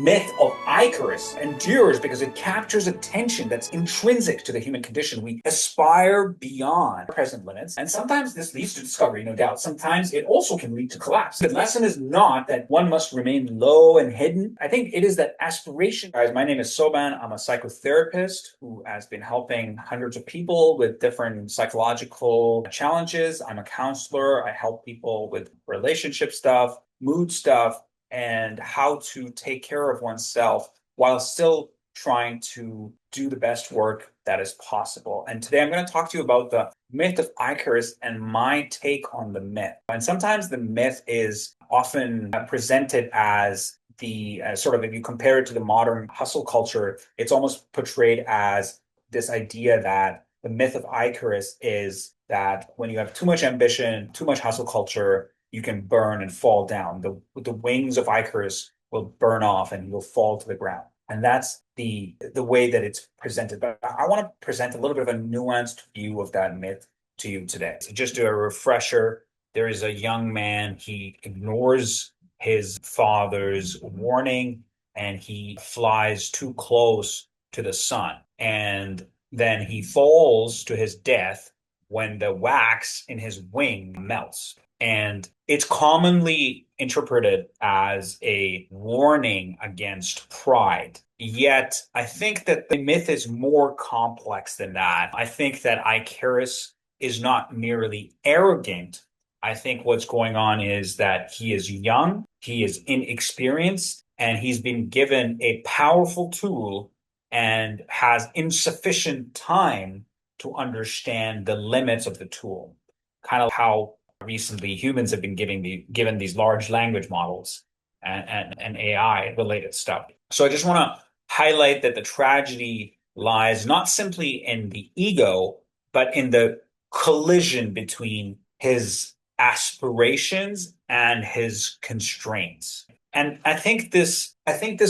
myth of Icarus endures because it captures a tension that's intrinsic to the human condition. We aspire beyond present limits, and sometimes this leads to discovery, no doubt. Sometimes it also can lead to collapse. The lesson is not that one must remain low and hidden. I think it is that aspiration. Guys, my name is Soban. I'm a psychotherapist who has been helping hundreds of people with different psychological challenges. I'm a counselor. I help people with relationship stuff, mood stuff, and how to take care of oneself while still trying to do the best work that is possible. And today I'm going to talk to you about the myth of Icarus and my take on the myth. And sometimes the myth is often presented as the sort of, if you compare it to the modern hustle culture, it's almost portrayed as this idea that the myth of Icarus is that when you have too much ambition, too much hustle culture, you can burn and fall down. The wings of Icarus will burn off and you'll fall to the ground. And that's the way that it's presented. But I want to present a little bit of a nuanced view of that myth to you today. So just do a refresher. There is a young man, he ignores his father's warning and he flies too close to the sun. And then he falls to his death when the wax in his wing melts. And it's commonly interpreted as a warning against pride. Yet, I think that the myth is more complex than that. I think that Icarus is not merely arrogant. I think what's going on is that he is young, he is inexperienced, and he's been given a powerful tool and has insufficient time to understand the limits of the tool. Kind of how recently humans have been given these large language models and AI related stuff. So I just want to highlight that the tragedy lies not simply in the ego, but in the collision between his aspirations and his constraints. And I think this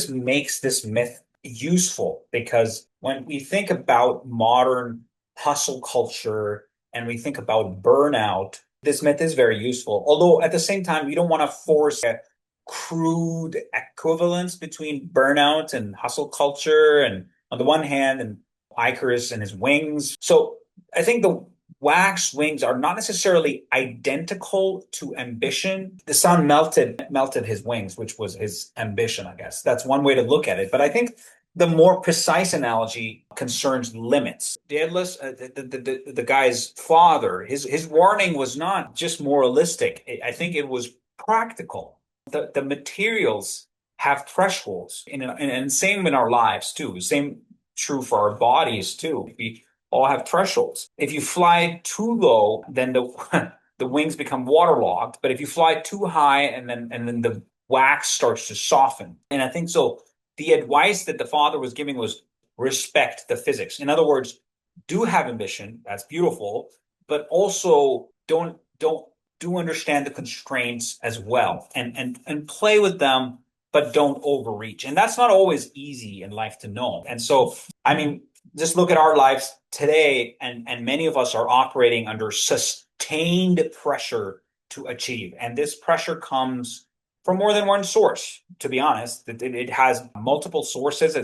makes this myth useful because when we think about modern hustle culture and we think about burnout, this myth is very useful. Although at the same time, we don't want to force a crude equivalence between burnout and hustle culture, and on the one hand, and Icarus and his wings. So I think the wax wings are not necessarily identical to ambition. The sun melted his wings, which was his ambition, I guess. That's one way to look at it. But I think the more precise analogy concerns limits. Daedalus, the guy's father, his warning was not just moralistic. I think it was practical. The materials have thresholds, and same in our lives too. Same true for our bodies too. We all have thresholds. If you fly too low, then the the wings become waterlogged. But if you fly too high, and then the wax starts to soften. And I think so. The advice that the father was giving was respect the physics. In other words, do have ambition. That's beautiful, but also do understand the constraints as well, and play with them, but don't overreach. And that's not always easy in life to know. And so, I mean, just look at our lives today, and many of us are operating under sustained pressure to achieve. And this pressure comes from more than one source, to be honest. It has multiple sources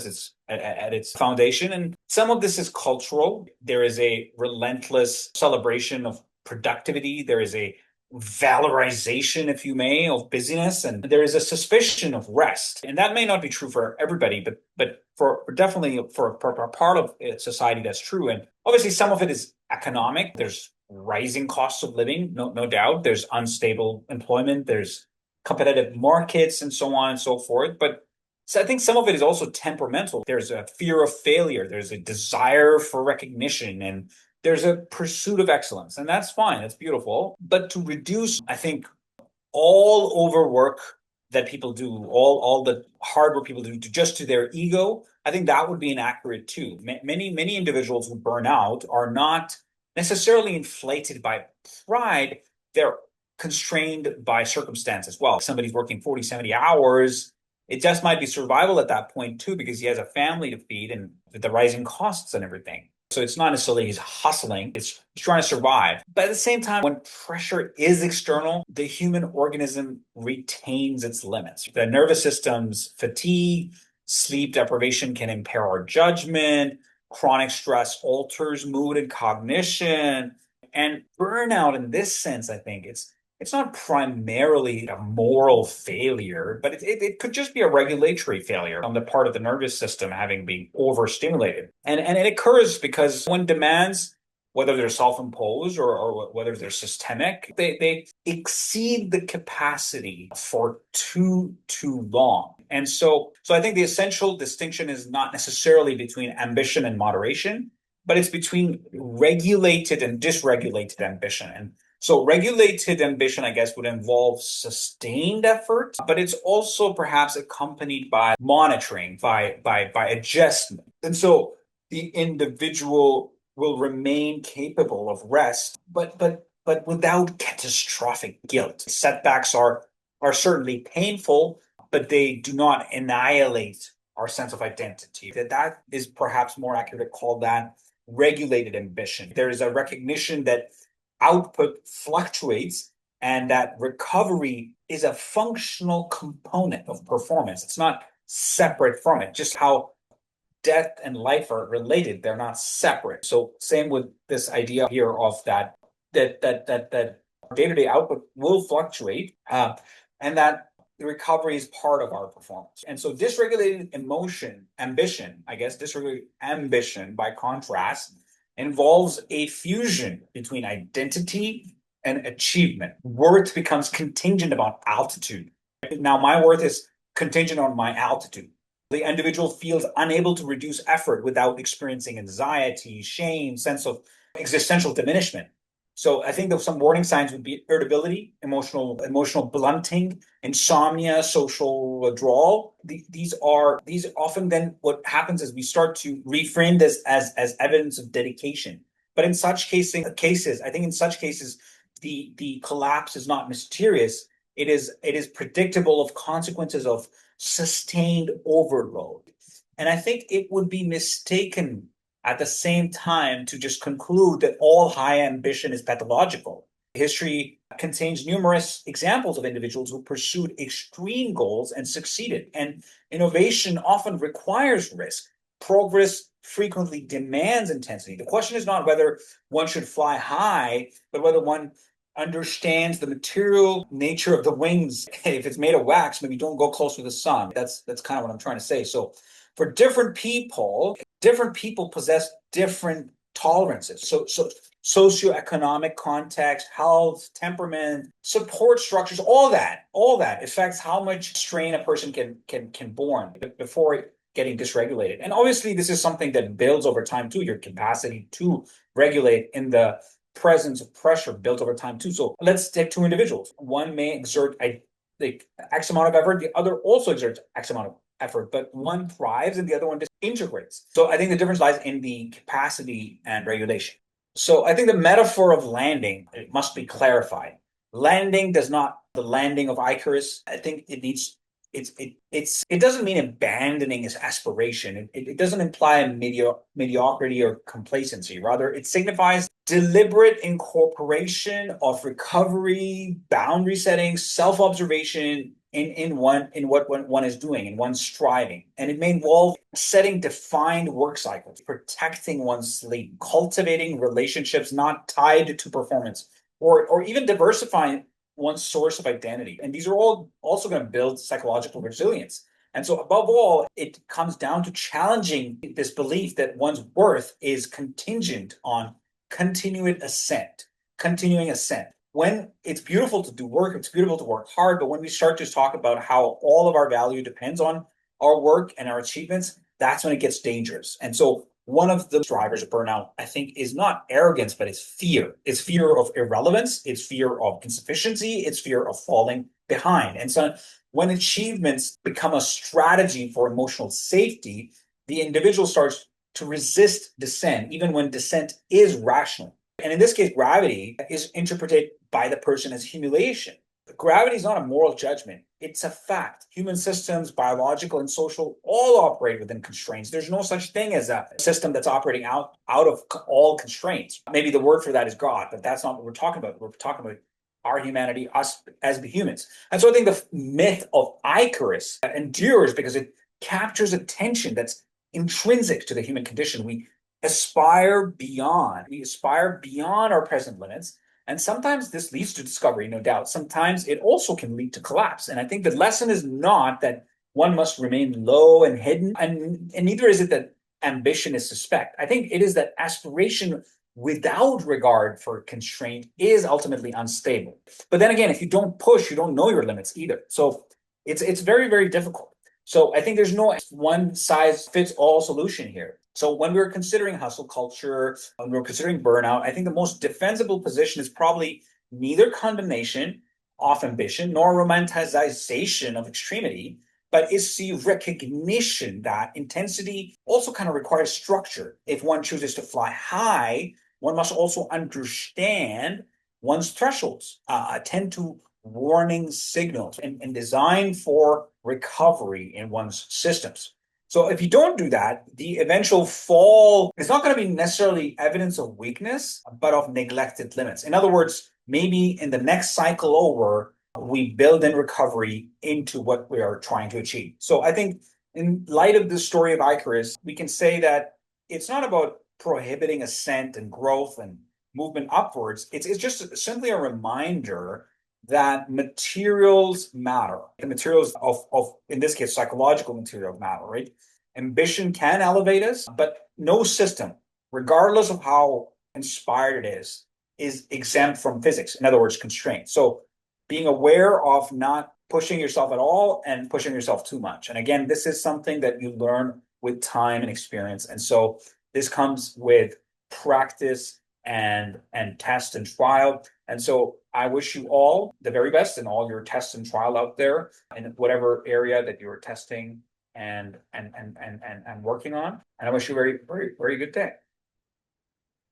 at its foundation. And some of this is cultural. There is a relentless celebration of productivity. There is a valorization, if you may, of busyness. And there is a suspicion of rest. And that may not be true for everybody, but for definitely for a part of society, that's true. And obviously some of it is economic. There's rising costs of living, no doubt. There's unstable employment. There's competitive markets and so on and so forth. But so I think some of it is also temperamental. There's a fear of failure. There's a desire for recognition, and there's a pursuit of excellence. And that's fine. That's beautiful. But to reduce, I think, all overwork that people do, all the hard work people do to their ego, I think that would be inaccurate too. Many individuals who burn out are not necessarily inflated by pride. They're constrained by circumstance as well. If somebody's working 40, 70 hours, it just might be survival at that point too, because he has a family to feed and the rising costs and everything. So it's not necessarily he's hustling, it's he's trying to survive. But at the same time, when pressure is external, the human organism retains its limits. The nervous system's fatigue, sleep deprivation can impair our judgment, chronic stress alters mood and cognition. And burnout, in this sense, I think it's not primarily a moral failure, but it could just be a regulatory failure on the part of the nervous system having been overstimulated. And it occurs because when demands, whether they're self-imposed or whether they're systemic, they exceed the capacity for too long. And so I think the essential distinction is not necessarily between ambition and moderation, but it's between regulated and dysregulated ambition. And so regulated ambition, I guess, would involve sustained effort, but it's also perhaps accompanied by monitoring, by adjustment. And so the individual will remain capable of rest, but without catastrophic guilt. Setbacks are certainly painful, but they do not annihilate our sense of identity. That is perhaps more accurate to call that regulated ambition. There is a recognition that output fluctuates and that recovery is a functional component of performance. It's not separate from it. Just how death and life are related, they're not separate. So same with this idea here of that day-to-day output will fluctuate, and that the recovery is part of our performance. And so dysregulated ambition, dysregulated ambition, by contrast, involves a fusion between identity and achievement. Worth becomes contingent upon altitude. Now, my worth is contingent on my altitude. The individual feels unable to reduce effort without experiencing anxiety, shame, sense of existential diminishment. So I think that some warning signs would be irritability, emotional blunting, insomnia, social withdrawal. These often then what happens is we start to reframe this as evidence of dedication. But in such cases, I think in such cases, the collapse is not mysterious. It is predictable of consequences of sustained overload. And I think it would be mistaken at the same time to just conclude that all high ambition is pathological. History contains numerous examples of individuals who pursued extreme goals and succeeded. And innovation often requires risk. Progress frequently demands intensity. The question is not whether one should fly high, but whether one understands the material nature of the wings. If it's made of wax, maybe don't go close to the sun. That's kind of what I'm trying to say. So for different people possess different tolerances. So socioeconomic context, health, temperament, support structures, all that affects how much strain a person can borne before getting dysregulated. And obviously this is something that builds over time too, your capacity to regulate in the presence of pressure built over time too. So let's take two individuals. One may exert X amount of effort, the other also exerts X amount of effort, but one thrives and the other one disintegrates. So I think the difference lies in the capacity and regulation. So I think the metaphor of landing, it must be clarified. Landing does not the landing of Icarus. I think it doesn't mean abandoning his aspiration. It doesn't imply mediocrity or complacency. Rather, it signifies deliberate incorporation of recovery, boundary setting, self-observation in what one is doing, in one's striving. And it may involve setting defined work cycles, protecting one's sleep, cultivating relationships not tied to performance, or even diversifying one's source of identity. And these are all also going to build psychological resilience. And so above all, it comes down to challenging this belief that one's worth is contingent on continuing ascent. When it's beautiful to do work, it's beautiful to work hard, but when we start to talk about how all of our value depends on our work and our achievements, that's when it gets dangerous. And so one of the drivers of burnout, I think, is not arrogance, but it's fear. It's fear of irrelevance. It's fear of insufficiency. It's fear of falling behind. And so when achievements become a strategy for emotional safety, the individual starts to resist descent, even when descent is rational. And in this case, gravity is interpreted by the person as humiliation. Gravity is not a moral judgment. It's a fact. Human systems, biological and social, all operate within constraints. There's no such thing as a system that's operating out of all constraints. Maybe the word for that is God, but that's not what we're talking about. We're talking about our humanity, us as the humans. And so I think the myth of Icarus endures because it captures a tension that's intrinsic to the human condition. We aspire beyond. We aspire beyond our present limits. And sometimes this leads to discovery, no doubt. Sometimes it also can lead to collapse. And I think the lesson is not that one must remain low and hidden, and neither is it that ambition is suspect. I think it is that aspiration without regard for constraint is ultimately unstable. But then again, if you don't push, you don't know your limits either. So it's very, very difficult. So I think there's no one size fits all solution here. So when we're considering hustle culture, when we're considering burnout, I think the most defensible position is probably neither condemnation of ambition nor romanticization of extremity, but is the recognition that intensity also kind of requires structure. If one chooses to fly high, one must also understand one's thresholds, attend to warning signals, and design for recovery in one's systems. So if you don't do that, the eventual fall is not going to be necessarily evidence of weakness, but of neglected limits. In other words, maybe in the next cycle over, we build in recovery into what we are trying to achieve. So I think in light of the story of Icarus, we can say that it's not about prohibiting ascent and growth and movement upwards. It's just simply a reminder that materials matter. The materials of, in this case, psychological material matter, right? Ambition can elevate us, but no system, regardless of how inspired it is exempt from physics. In other words, constraints. So being aware of not pushing yourself at all and pushing yourself too much. And again, this is something that you learn with time and experience. And so this comes with practice and test and trial. And so I wish you all the very best in all your tests and trial out there in whatever area that you're testing and working on. And I wish you a very, very, very good day.